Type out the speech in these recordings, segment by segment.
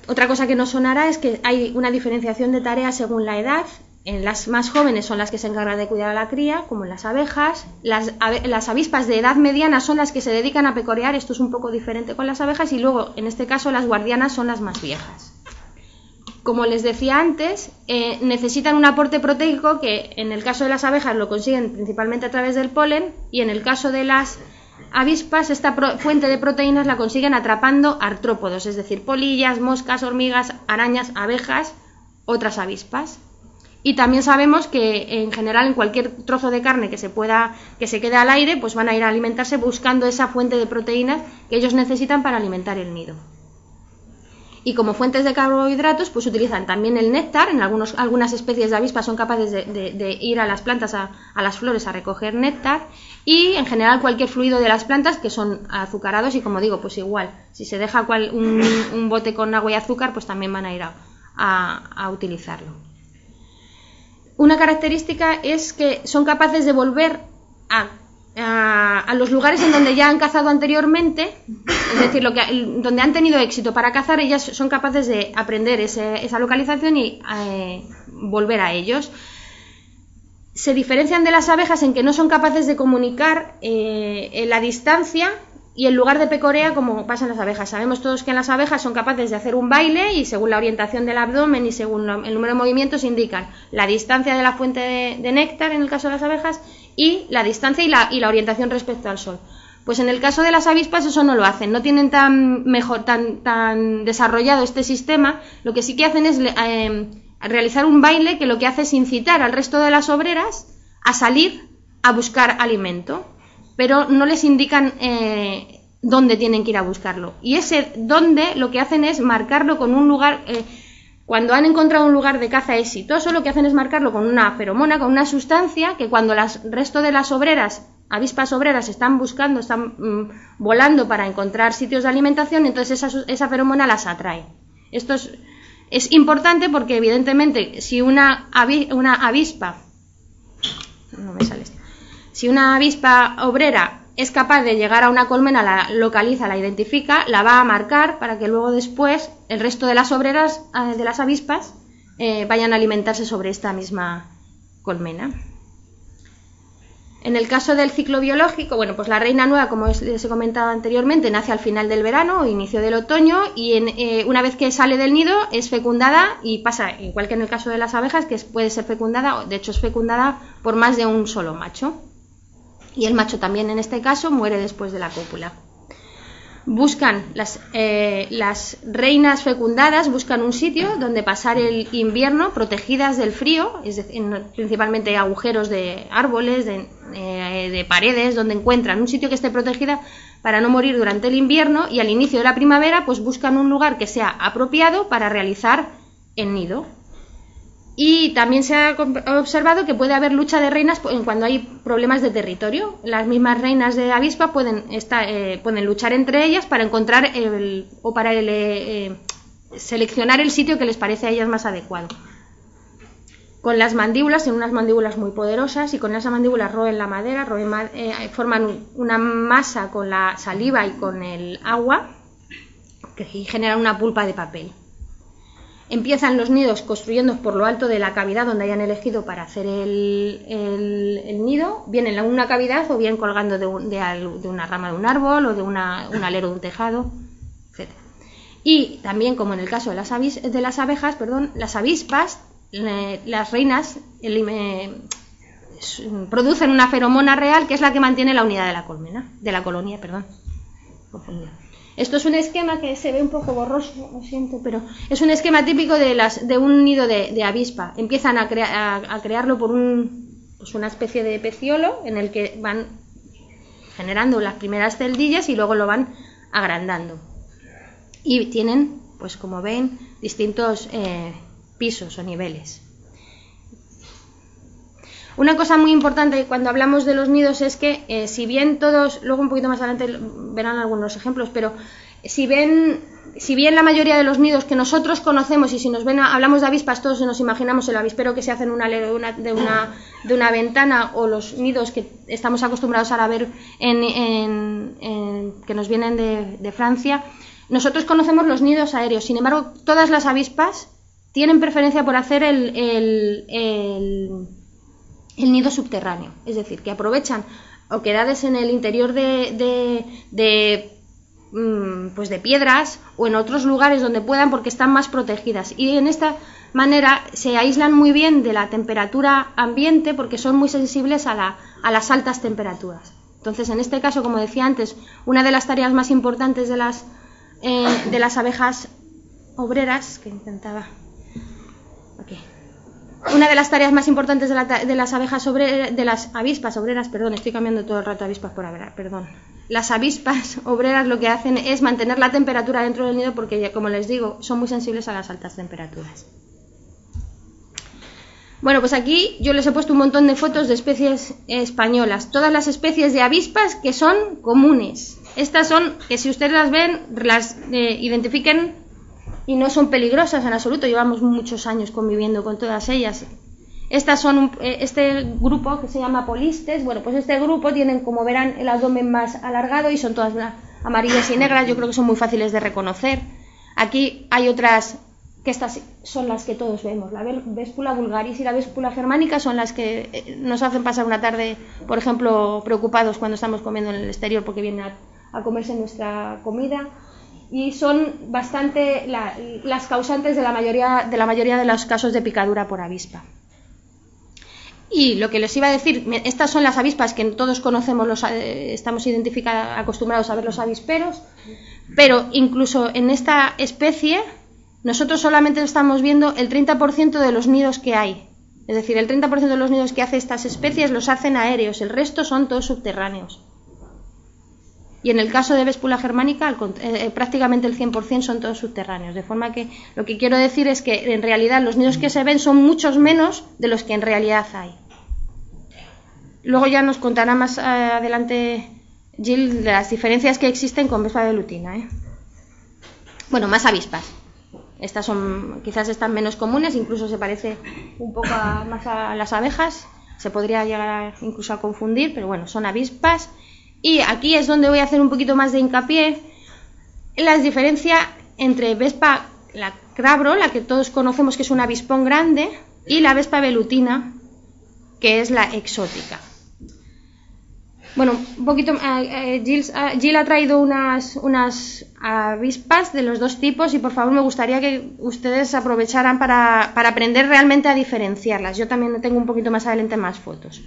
Otra cosa que nos sonará es que hay una diferenciación de tareas según la edad. Las más jóvenes son las que se encargan de cuidar a la cría, como en las abejas. Las avispas de edad mediana son las que se dedican a pecorear, esto es un poco diferente con las abejas, y luego, en este caso, las guardianas son las más viejas. Como les decía antes, necesitan un aporte proteico que en el caso de las abejas lo consiguen principalmente a través del polen, y en el caso de las avispas esta fuente de proteínas la consiguen atrapando artrópodos, es decir, polillas, moscas, hormigas, arañas, abejas, otras avispas. Y también sabemos que en general en cualquier trozo de carne que se quede al aire, pues van a ir a alimentarse buscando esa fuente de proteínas que ellos necesitan para alimentar el nido. Y como fuentes de carbohidratos, pues utilizan también el néctar. En algunas especies de avispas son capaces de ir a las plantas, a las flores, a recoger néctar. Y en general cualquier fluido de las plantas que son azucarados, y como digo, pues igual, si se deja un bote con agua y azúcar, pues también van a ir a utilizarlo. Una característica es que son capaces de volver a los lugares en donde ya han cazado anteriormente, es decir, donde han tenido éxito para cazar, ellas son capaces de aprender esa localización y volver a ellos. Se diferencian de las abejas en que no son capaces de comunicar la distancia y el lugar de pecorea como pasa en las abejas. Sabemos todos que en las abejas son capaces de hacer un baile y según la orientación del abdomen y según el número de movimientos indican la distancia de la fuente de néctar en el caso de las abejas y la distancia y la orientación respecto al sol. Pues en el caso de las avispas eso no lo hacen, no tienen tan desarrollado este sistema. Lo que sí que hacen es realizar un baile que lo que hace es incitar al resto de las obreras a salir a buscar alimento, pero no les indican dónde tienen que ir a buscarlo. Y ese dónde lo que hacen es marcarlo con un lugar, cuando han encontrado un lugar de caza exitoso, lo que hacen es marcarlo con una feromona, con una sustancia que cuando el resto de las obreras, avispas obreras, están buscando, están volando para encontrar sitios de alimentación, entonces esa feromona las atrae. Esto es importante porque evidentemente si una avispa, no me sale esto, si una avispa obrera es capaz de llegar a una colmena, la localiza, la identifica, la va a marcar para que luego después el resto de las obreras, de las avispas, vayan a alimentarse sobre esta misma colmena. En el caso del ciclo biológico, bueno, pues la reina nueva, como les he comentado anteriormente, nace al final del verano o inicio del otoño y una vez que sale del nido es fecundada y pasa, igual que en el caso de las abejas, que puede ser fecundada, de hecho es fecundada por más de un solo macho. Y el macho también en este caso muere después de la cópula. Buscan las reinas fecundadas, buscan un sitio donde pasar el invierno protegidas del frío, es decir, principalmente agujeros de árboles, de paredes, donde encuentran un sitio que esté protegida para no morir durante el invierno, y al inicio de la primavera pues buscan un lugar que sea apropiado para realizar el nido. Y también se ha observado que puede haber lucha de reinas cuando hay problemas de territorio. Las mismas reinas de avispa pueden luchar entre ellas para encontrar seleccionar el sitio que les parece a ellas más adecuado. Con las mandíbulas, tienen unas mandíbulas muy poderosas y con esas mandíbulas roen la madera, forman una masa con la saliva y con el agua y generan una pulpa de papel. Empiezan los nidos construyendo por lo alto de la cavidad donde hayan elegido para hacer el nido, bien en una cavidad o bien colgando de una rama de un árbol o de un alero de un tejado, etc. Y también, como en el caso de las abejas, las avispas, las reinas producen una feromona real que es la que mantiene la unidad de la colonia. Esto es un esquema que se ve un poco borroso, lo siento, pero es un esquema típico de un nido de avispa. Empiezan a crearlo por una especie de peciolo en el que van generando las primeras celdillas y luego lo van agrandando. Y tienen, pues como ven, distintos pisos o niveles. Una cosa muy importante cuando hablamos de los nidos es que si bien todos, luego un poquito más adelante verán algunos ejemplos, pero si bien la mayoría de los nidos que nosotros conocemos, y si hablamos de avispas, todos nos imaginamos el avispero que se hace en un alero de una ventana, o los nidos que estamos acostumbrados a ver que nos vienen de Francia, Nosotros conocemos los nidos aéreos, sin embargo, todas las avispas tienen preferencia por hacer el nido subterráneo, es decir, que aprovechan oquedades en el interior de piedras o en otros lugares donde puedan, porque están más protegidas, y en esta manera se aíslan muy bien de la temperatura ambiente porque son muy sensibles a las altas temperaturas. Entonces, en este caso, como decía antes, una de las tareas más importantes de las abejas obreras, que intentaba... Okay. Una de las tareas más importantes de las avispas obreras, perdón, estoy cambiando todo el rato avispas por abejas, perdón. Las avispas obreras lo que hacen es mantener la temperatura dentro del nido porque, como les digo, son muy sensibles a las altas temperaturas. Bueno, pues aquí yo les he puesto un montón de fotos de especies españolas. Todas las especies de avispas que son comunes. Estas son, que si ustedes las ven, las identifiquen y no son peligrosas en absoluto. Llevamos muchos años conviviendo con todas ellas. Estas son este grupo que se llama Polistes. Bueno, pues este grupo tienen, como verán, el abdomen más alargado y son todas amarillas y negras. Yo creo que son muy fáciles de reconocer. Aquí hay otras, que estas son las que todos vemos. La Véspula vulgaris y la Véspula germanica son las que nos hacen pasar una tarde, por ejemplo, preocupados cuando estamos comiendo en el exterior porque vienen a comerse nuestra comida. Y son bastante las causantes de la mayoría de los casos de picadura por avispa. Y lo que les iba a decir, estas son las avispas que todos conocemos, estamos acostumbrados a ver los avisperos, pero incluso en esta especie nosotros solamente estamos viendo el 30% de los nidos que hay. Es decir, el 30% de los nidos que hacen estas especies los hacen aéreos, el resto son todos subterráneos. Y en el caso de Véspula germanica, prácticamente el 100% son todos subterráneos. De forma que lo que quiero decir es que en realidad los nidos que se ven son muchos menos de los que en realidad hay. Luego ya nos contará más adelante Jill de las diferencias que existen con Vespa velutina, Bueno, más avispas. Estas quizás están menos comunes, incluso se parece un poco más a las abejas. Se podría llegar incluso a confundir, pero bueno, son avispas. Y aquí es donde voy a hacer un poquito más de hincapié en la diferencia entre Vespa, la crabro, la que todos conocemos que es un avispón grande, y la Vespa velutina, que es la exótica. Bueno, un poquito, Jill ha traído unas avispas de los dos tipos y por favor me gustaría que ustedes aprovecharan para aprender realmente a diferenciarlas. Yo también tengo un poquito más adelante más fotos.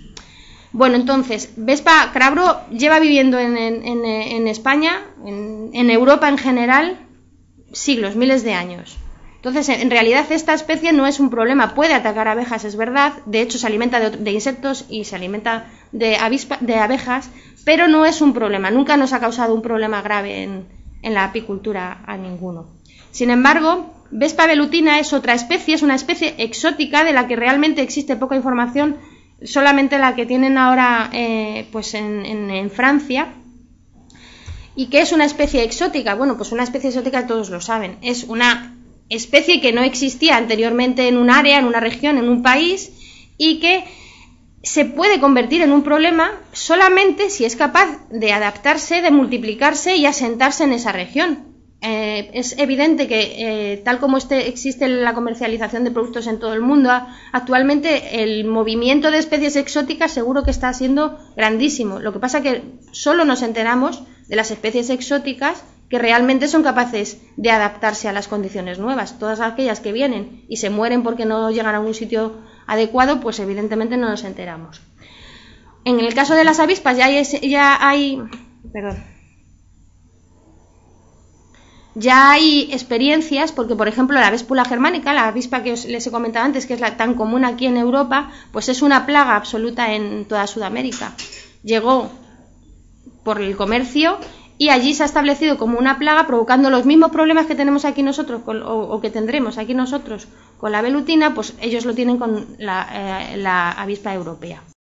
Bueno, entonces, Vespa crabro lleva viviendo en España, en Europa en general, siglos, miles de años. Entonces, en realidad esta especie no es un problema, puede atacar abejas, es verdad, de hecho se alimenta de insectos y se alimenta de abejas, pero no es un problema, nunca nos ha causado un problema grave en la apicultura a ninguno. Sin embargo, Vespa velutina es otra especie, es una especie exótica de la que realmente existe poca información, solamente la que tienen ahora en Francia. ¿Y qué es una especie exótica? Bueno, pues una especie exótica todos lo saben, es una especie que no existía anteriormente en un área, en una región, en un país, y que se puede convertir en un problema solamente si es capaz de adaptarse, de multiplicarse y asentarse en esa región. Es evidente que tal como existe la comercialización de productos en todo el mundo, actualmente el movimiento de especies exóticas seguro que está siendo grandísimo. Lo que pasa es que solo nos enteramos de las especies exóticas que realmente son capaces de adaptarse a las condiciones nuevas. Todas aquellas que vienen y se mueren porque no llegan a un sitio adecuado, pues evidentemente no nos enteramos. En el caso de las avispas ya hay experiencias, porque por ejemplo la Véspula germanica, la avispa que les he comentado antes, que es la tan común aquí en Europa, pues es una plaga absoluta en toda Sudamérica. Llegó por el comercio y allí se ha establecido como una plaga, provocando los mismos problemas que tenemos aquí nosotros o que tendremos aquí nosotros con la velutina, pues ellos lo tienen con la avispa europea.